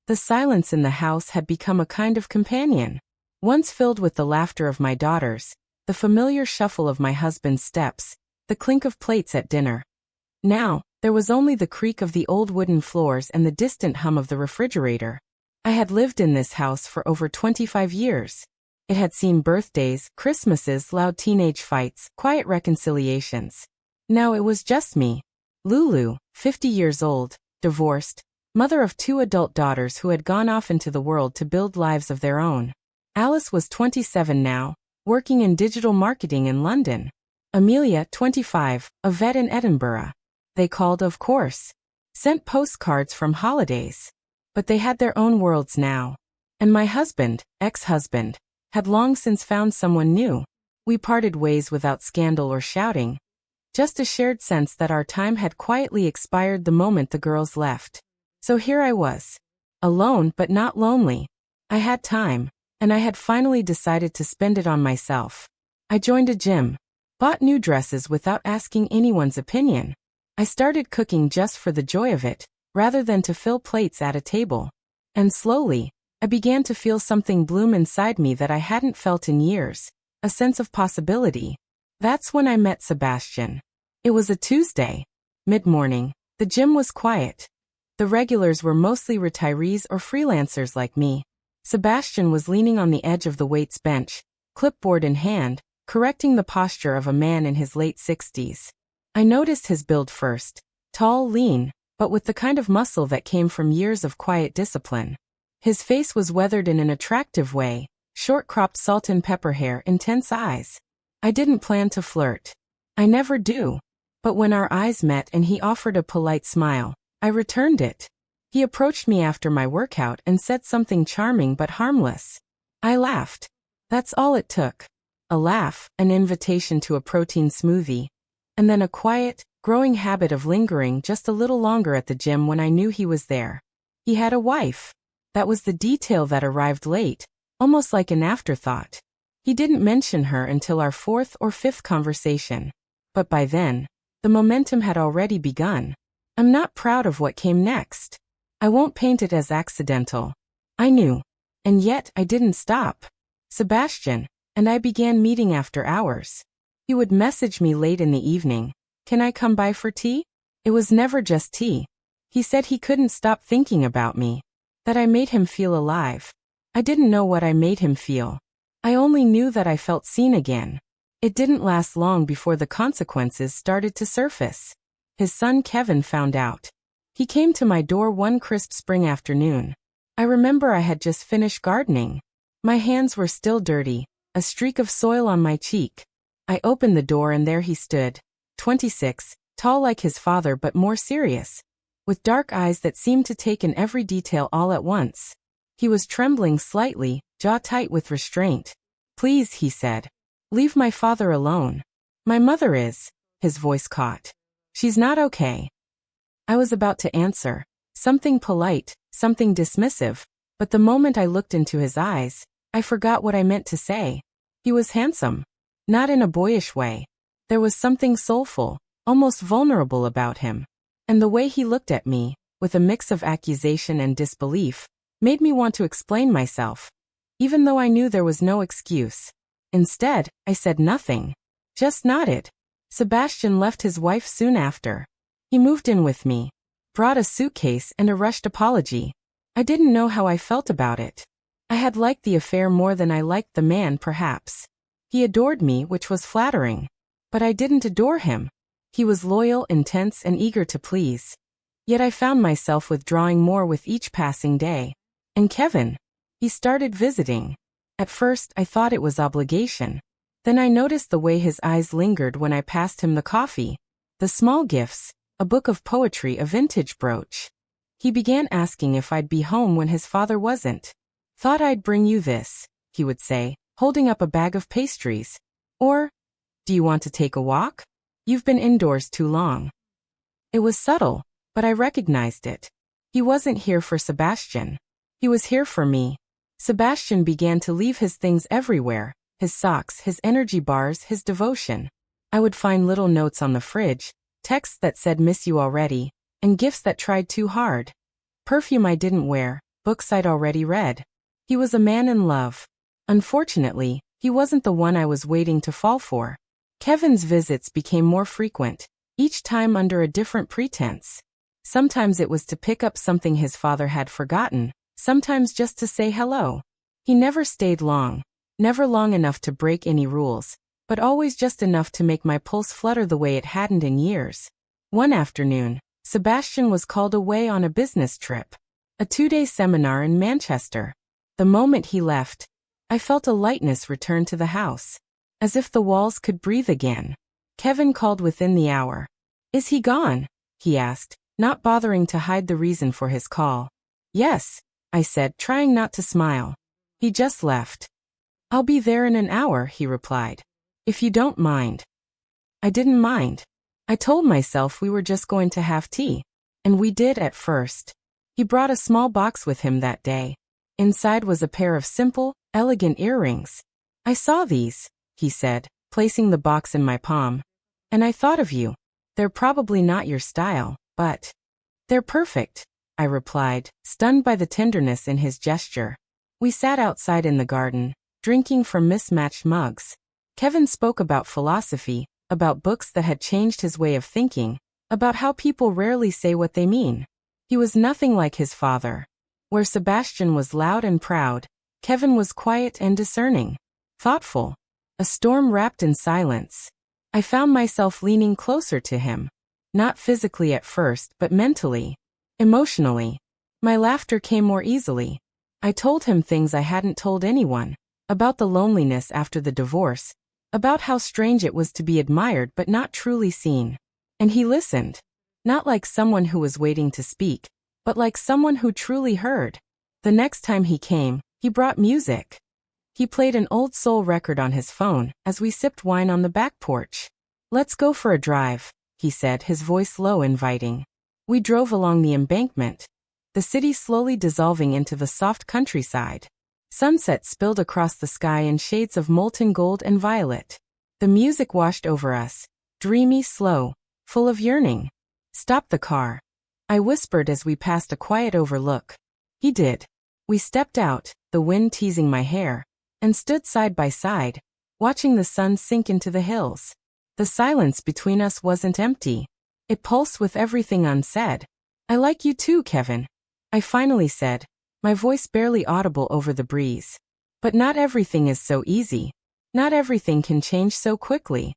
The silence in the house had become a kind of companion, once filled with the laughter of my daughters, the familiar shuffle of my husband's steps, the clink of plates at dinner. Now, there was only the creak of the old wooden floors and the distant hum of the refrigerator. I had lived in this house for over 25 years. It had seen birthdays, Christmases, loud teenage fights, quiet reconciliations. Now it was just me. Lulu, 50 years old, divorced, mother of 2 adult daughters who had gone off into the world to build lives of their own. Alice was 27 now, working in digital marketing in London. Amelia, 25, a vet in Edinburgh. They called, of course. Sent postcards from holidays. But they had their own worlds now. And my husband, ex-husband, had long since found someone new. We parted ways without scandal or shouting. Just a shared sense that our time had quietly expired the moment the girls left. So here I was. Alone but not lonely. I had time, and I had finally decided to spend it on myself. I joined a gym. Bought new dresses without asking anyone's opinion. I started cooking just for the joy of it, rather than to fill plates at a table. And slowly, I began to feel something bloom inside me that I hadn't felt in years, a sense of possibility. That's when I met Sebastian. It was a Tuesday. Mid-morning, the gym was quiet. The regulars were mostly retirees or freelancers like me. Sebastian was leaning on the edge of the weights bench, clipboard in hand, correcting the posture of a man in his late 60s. I noticed his build first, tall, lean, but with the kind of muscle that came from years of quiet discipline. His face was weathered in an attractive way, short-cropped salt and pepper hair, intense eyes. I didn't plan to flirt. I never do. But when our eyes met and he offered a polite smile, I returned it. He approached me after my workout and said something charming but harmless. I laughed. That's all it took. A laugh, an invitation to a protein smoothie, and then a quiet, growing habit of lingering just a little longer at the gym when I knew he was there. He had a wife. That was the detail that arrived late, almost like an afterthought. He didn't mention her until our 4th or 5th conversation. But by then, the momentum had already begun. I'm not proud of what came next. I won't paint it as accidental. I knew. And yet I didn't stop. Sebastian and I began meeting after hours. He would message me late in the evening. Can I come by for tea? It was never just tea. He said he couldn't stop thinking about me. That I made him feel alive. I didn't know what I made him feel. I only knew that I felt seen again. It didn't last long before the consequences started to surface. His son Kevin found out. He came to my door one crisp spring afternoon. I remember I had just finished gardening. My hands were still dirty, a streak of soil on my cheek. I opened the door and there he stood, 26, tall like his father but more serious, with dark eyes that seemed to take in every detail all at once. He was trembling slightly, jaw tight with restraint. Please, he said. Leave my father alone. My mother is, his voice caught. She's not okay. I was about to answer, something polite, something dismissive, but the moment I looked into his eyes, I forgot what I meant to say. He was handsome. Not in a boyish way. There was something soulful, almost vulnerable about him. And the way he looked at me, with a mix of accusation and disbelief, made me want to explain myself, even though I knew there was no excuse. Instead, I said nothing. Just nodded. Sebastian left his wife soon after. He moved in with me, brought a suitcase and a rushed apology. I didn't know how I felt about it. I had liked the affair more than I liked the man, perhaps. He adored me, which was flattering. But I didn't adore him. He was loyal, intense, and eager to please. Yet I found myself withdrawing more with each passing day. And Kevin? He started visiting. At first, I thought it was obligation. Then I noticed the way his eyes lingered when I passed him the coffee, the small gifts, a book of poetry, a vintage brooch. He began asking if I'd be home when his father wasn't. Thought I'd bring you this, he would say, holding up a bag of pastries. Or, do you want to take a walk? You've been indoors too long. It was subtle, but I recognized it. He wasn't here for Sebastian. He was here for me. Sebastian began to leave his things everywhere, his socks, his energy bars, his devotion. I would find little notes on the fridge, texts that said miss you already, and gifts that tried too hard. Perfume I didn't wear, books I'd already read. He was a man in love. Unfortunately, he wasn't the one I was waiting to fall for. Kevin's visits became more frequent, each time under a different pretense. Sometimes it was to pick up something his father had forgotten, sometimes just to say hello. He never stayed long, never long enough to break any rules, but always just enough to make my pulse flutter the way it hadn't in years. One afternoon, Sebastian was called away on a business trip, a 2-day seminar in Manchester. The moment he left, I felt a lightness return to the house, as if the walls could breathe again. Kevin called within the hour. "Is he gone?" he asked, not bothering to hide the reason for his call. "Yes," I said, trying not to smile. "He just left." "I'll be there in an hour," he replied. "If you don't mind." I didn't mind. I told myself we were just going to have tea. And we did at first. He brought a small box with him that day. Inside was a pair of simple, elegant earrings. "I saw these," he said, placing the box in my palm. "And I thought of you. They're probably not your style, but they're perfect," I replied, stunned by the tenderness in his gesture. We sat outside in the garden, drinking from mismatched mugs. Kevin spoke about philosophy, about books that had changed his way of thinking, about how people rarely say what they mean. He was nothing like his father. Where Sebastian was loud and proud, Kevin was quiet and discerning, thoughtful, a storm wrapped in silence. I found myself leaning closer to him, not physically at first but mentally, emotionally. My laughter came more easily. I told him things I hadn't told anyone, about the loneliness after the divorce, about how strange it was to be admired but not truly seen. And he listened, not like someone who was waiting to speak, but like someone who truly heard. The next time he came, he brought music. He played an old soul record on his phone as we sipped wine on the back porch. "Let's go for a drive," he said, his voice low, inviting. We drove along the embankment, the city slowly dissolving into the soft countryside. Sunset spilled across the sky in shades of molten gold and violet. The music washed over us, dreamy, slow, full of yearning. "Stop the car," I whispered as we passed a quiet overlook. He did. We stepped out, the wind teasing my hair, and stood side by side, watching the sun sink into the hills. The silence between us wasn't empty. It pulsed with everything unsaid. "I like you too, Kevin," I finally said, my voice barely audible over the breeze. "But not everything is so easy. Not everything can change so quickly."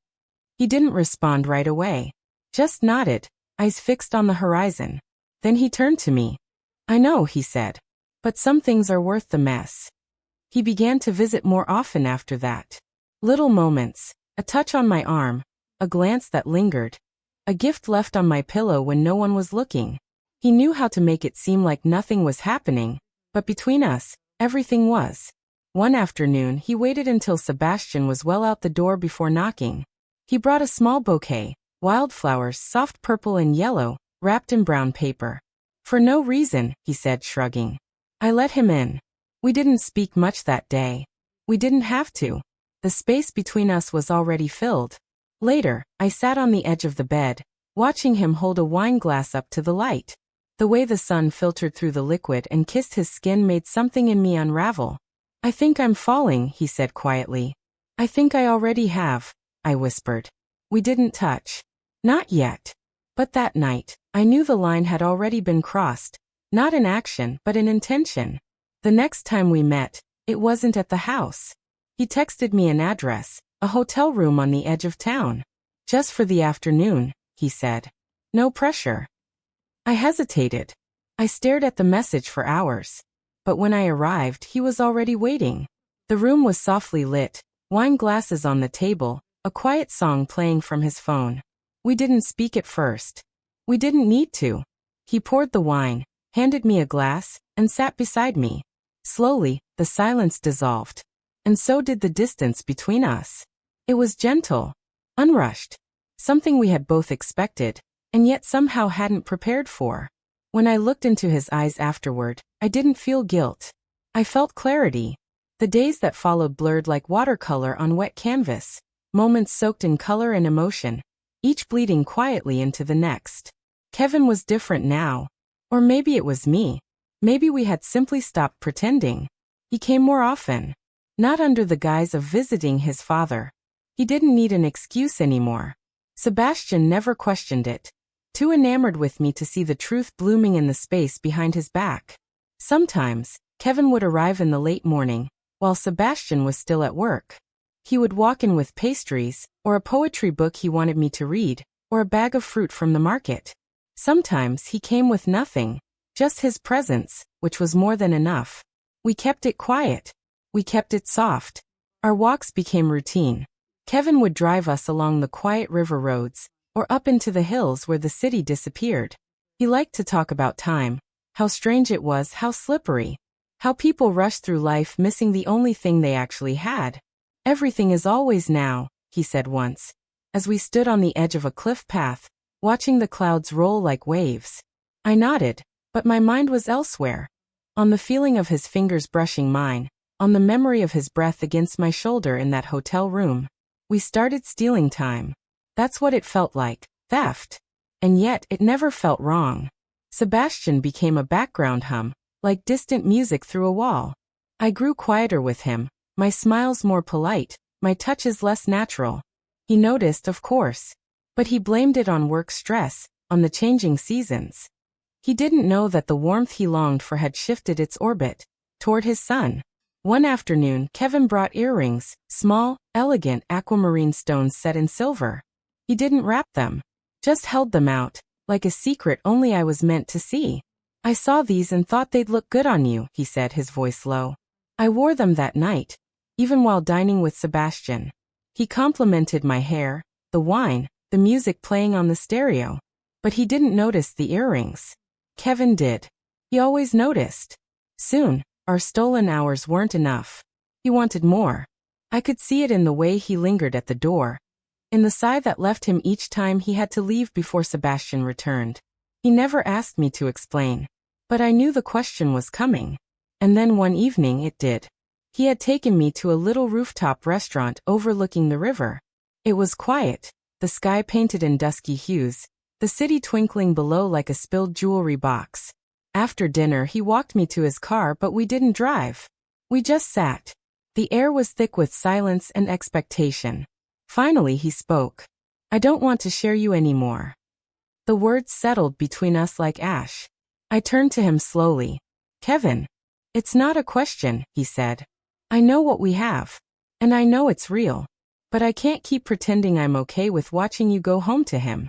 He didn't respond right away. Just nodded, eyes fixed on the horizon. Then he turned to me. "I know," he said. "But some things are worth the mess." He began to visit more often after that. Little moments, a touch on my arm, a glance that lingered, a gift left on my pillow when no one was looking. He knew how to make it seem like nothing was happening, but between us, everything was. One afternoon he waited until Sebastian was well out the door before knocking. He brought a small bouquet, wildflowers, soft purple and yellow, wrapped in brown paper. "For no reason," he said, shrugging. I let him in. We didn't speak much that day. We didn't have to. The space between us was already filled. Later, I sat on the edge of the bed, watching him hold a wine glass up to the light. The way the sun filtered through the liquid and kissed his skin made something in me unravel. "I think I'm falling," he said quietly. "I think I already have," I whispered. We didn't touch. Not yet. But that night, I knew the line had already been crossed, not in action but in intention. The next time we met, it wasn't at the house. He texted me an address, a hotel room on the edge of town. "Just for the afternoon," he said. "No pressure." I hesitated. I stared at the message for hours. But when I arrived, he was already waiting. The room was softly lit, wine glasses on the table, a quiet song playing from his phone. We didn't speak at first. We didn't need to. He poured the wine, handed me a glass, and sat beside me. Slowly, the silence dissolved. And so did the distance between us. It was gentle, unrushed, something we had both expected, and yet somehow hadn't prepared for. When I looked into his eyes afterward, I didn't feel guilt. I felt clarity. The days that followed blurred like watercolor on wet canvas, moments soaked in color and emotion, each bleeding quietly into the next. Kevin was different now. Or maybe it was me. Maybe we had simply stopped pretending. He came more often. Not under the guise of visiting his father. He didn't need an excuse anymore. Sebastian never questioned it. Too enamored with me to see the truth blooming in the space behind his back. Sometimes, Kevin would arrive in the late morning, while Sebastian was still at work. He would walk in with pastries, or a poetry book he wanted me to read, or a bag of fruit from the market. Sometimes he came with nothing, just his presence, which was more than enough. We kept it quiet. We kept it soft. Our walks became routine. Kevin would drive us along the quiet river roads, or up into the hills where the city disappeared. He liked to talk about time, how strange it was, how slippery, how people rushed through life missing the only thing they actually had. Everything is always now, he said once, as we stood on the edge of a cliff path, watching the clouds roll like waves. I nodded, but my mind was elsewhere. On the feeling of his fingers brushing mine, on the memory of his breath against my shoulder in that hotel room. We started stealing time. That's what it felt like, theft. And yet it never felt wrong. Sebastian became a background hum, like distant music through a wall. I grew quieter with him, my smiles more polite, my touches less natural. He noticed, of course. But he blamed it on work stress, on the changing seasons. He didn't know that the warmth he longed for had shifted its orbit, toward his son. One afternoon, Kevin brought earrings, small, elegant aquamarine stones set in silver. He didn't wrap them, just held them out, like a secret only I was meant to see. I saw these and thought they'd look good on you, he said, his voice low. I wore them that night, even while dining with Sebastian. He complimented my hair, the wine, the music playing on the stereo. But he didn't notice the earrings. Kevin did. He always noticed. Soon, our stolen hours weren't enough. He wanted more. I could see it in the way he lingered at the door, in the sigh that left him each time he had to leave before Sebastian returned. He never asked me to explain, but I knew the question was coming. And then one evening it did. He had taken me to a little rooftop restaurant overlooking the river. It was quiet, the sky painted in dusky hues, the city twinkling below like a spilled jewelry box. After dinner he walked me to his car, but we didn't drive. We just sat. The air was thick with silence and expectation. Finally he spoke. I don't want to share you anymore. The words settled between us like ash. I turned to him slowly. Kevin. It's not a question, he said. I know what we have. And I know it's real. But I can't keep pretending I'm okay with watching you go home to him.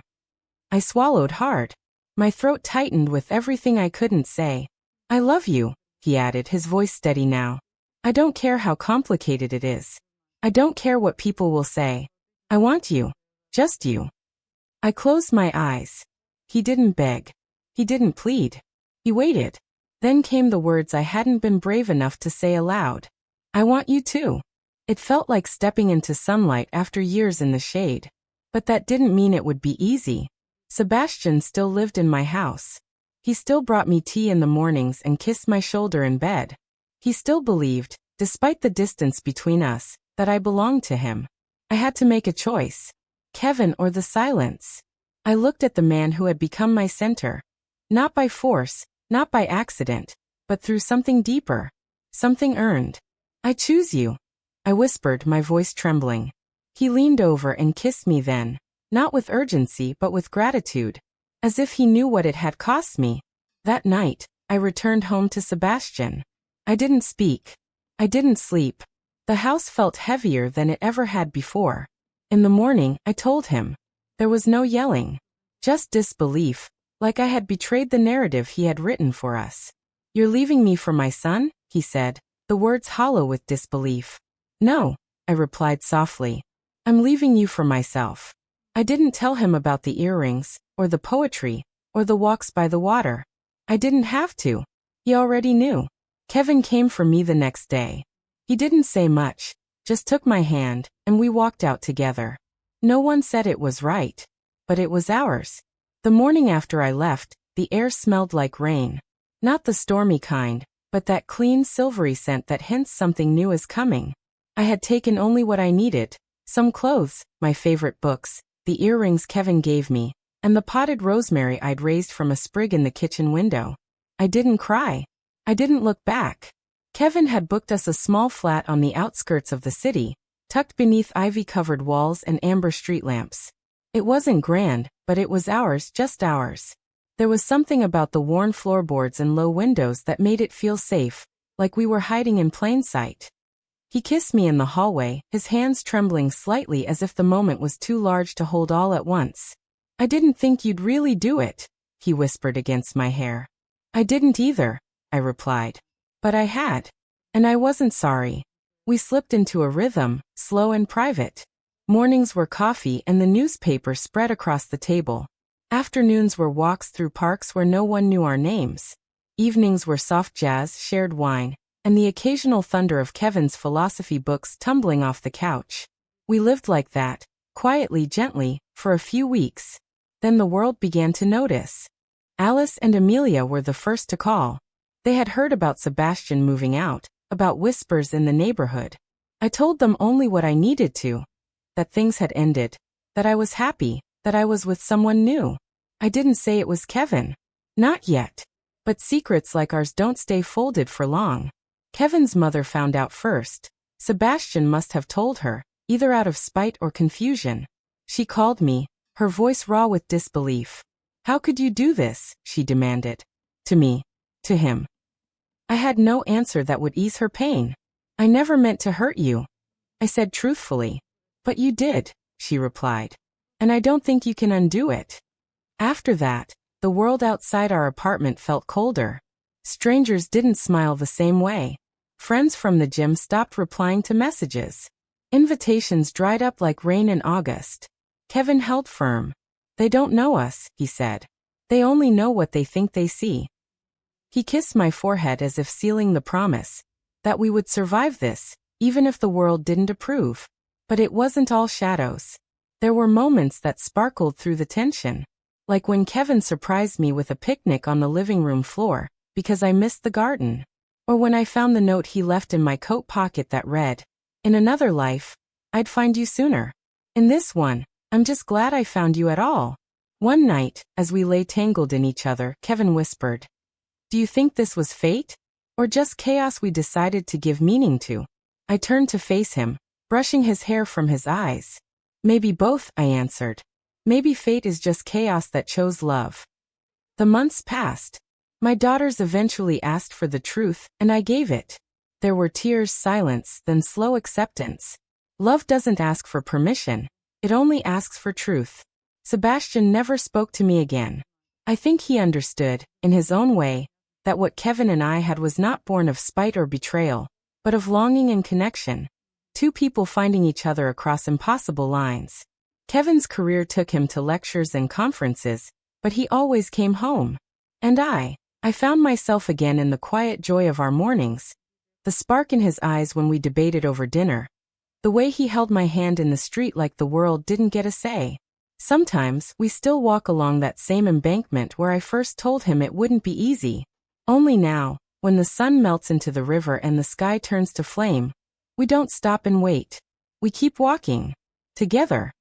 I swallowed hard. My throat tightened with everything I couldn't say. I love you, he added, his voice steady now. I don't care how complicated it is. I don't care what people will say. I want you. Just you. I closed my eyes. He didn't beg. He didn't plead. He waited. Then came the words I hadn't been brave enough to say aloud. I want you too. It felt like stepping into sunlight after years in the shade. But that didn't mean it would be easy. Sebastian still lived in my house. He still brought me tea in the mornings and kissed my shoulder in bed. He still believed, despite the distance between us, that I belonged to him. I had to make a choice. Kevin or the silence. I looked at the man who had become my center. Not by force, not by accident, but through something deeper. Something earned. I choose you. I whispered, my voice trembling. He leaned over and kissed me then. Not with urgency but with gratitude, as if he knew what it had cost me. That night, I returned home to Sebastian. I didn't speak. I didn't sleep. The house felt heavier than it ever had before. In the morning, I told him. There was no yelling. Just disbelief, like I had betrayed the narrative he had written for us. You're leaving me for my son? He said, the words hollow with disbelief. No, I replied softly. I'm leaving you for myself. I didn't tell him about the earrings, or the poetry, or the walks by the water. I didn't have to. He already knew. Kevin came for me the next day. He didn't say much, just took my hand, and we walked out together. No one said it was right, but it was ours. The morning after I left, the air smelled like rain. Not the stormy kind, but that clean silvery scent that hints something new is coming. I had taken only what I needed, some clothes, my favorite books, the earrings Kevin gave me, and the potted rosemary I'd raised from a sprig in the kitchen window. I didn't cry. I didn't look back. Kevin had booked us a small flat on the outskirts of the city, tucked beneath ivy-covered walls and amber street lamps. It wasn't grand, but it was ours, just ours. There was something about the worn floorboards and low windows that made it feel safe, like we were hiding in plain sight. He kissed me in the hallway, his hands trembling slightly as if the moment was too large to hold all at once. "I didn't think you'd really do it," he whispered against my hair. "I didn't either," I replied. "But I had. And I wasn't sorry." We slipped into a rhythm, slow and private. Mornings were coffee and the newspaper spread across the table. Afternoons were walks through parks where no one knew our names. Evenings were soft jazz, shared wine, and the occasional thunder of Kevin's philosophy books tumbling off the couch. We lived like that, quietly, gently, for a few weeks. Then the world began to notice. Alice and Amelia were the first to call. They had heard about Sebastian moving out, about whispers in the neighborhood. I told them only what I needed to. That things had ended. That I was happy. That I was with someone new. I didn't say it was Kevin. Not yet. But secrets like ours don't stay folded for long. Kevin's mother found out first. Sebastian must have told her, either out of spite or confusion. She called me, her voice raw with disbelief. "How could you do this?" she demanded. To me. To him. I had no answer that would ease her pain. "I never meant to hurt you," I said truthfully. "But you did," she replied. "And I don't think you can undo it." After that, the world outside our apartment felt colder. Strangers didn't smile the same way. Friends from the gym stopped replying to messages. Invitations dried up like rain in August. Kevin held firm. "They don't know us," he said. "They only know what they think they see." He kissed my forehead as if sealing the promise that we would survive this, even if the world didn't approve. But it wasn't all shadows. There were moments that sparkled through the tension. Like when Kevin surprised me with a picnic on the living room floor, because I missed the garden. Or when I found the note he left in my coat pocket that read, "In another life, I'd find you sooner. In this one, I'm just glad I found you at all." One night, as we lay tangled in each other, Kevin whispered, "Do you think this was fate? Or just chaos we decided to give meaning to?" I turned to face him, brushing his hair from his eyes. "Maybe both," I answered. "Maybe fate is just chaos that chose love." The months passed. My daughters eventually asked for the truth, and I gave it. There were tears, silence, then slow acceptance. Love doesn't ask for permission. It only asks for truth. Sebastian never spoke to me again. I think he understood, in his own way, that what Kevin and I had was not born of spite or betrayal, but of longing and connection. Two people finding each other across impossible lines. Kevin's career took him to lectures and conferences, but he always came home. And I found myself again in the quiet joy of our mornings. The spark in his eyes when we debated over dinner. The way he held my hand in the street like the world didn't get a say. Sometimes, we still walk along that same embankment where I first told him it wouldn't be easy. Only now, when the sun melts into the river and the sky turns to flame, we don't stop and wait. We keep walking. Together.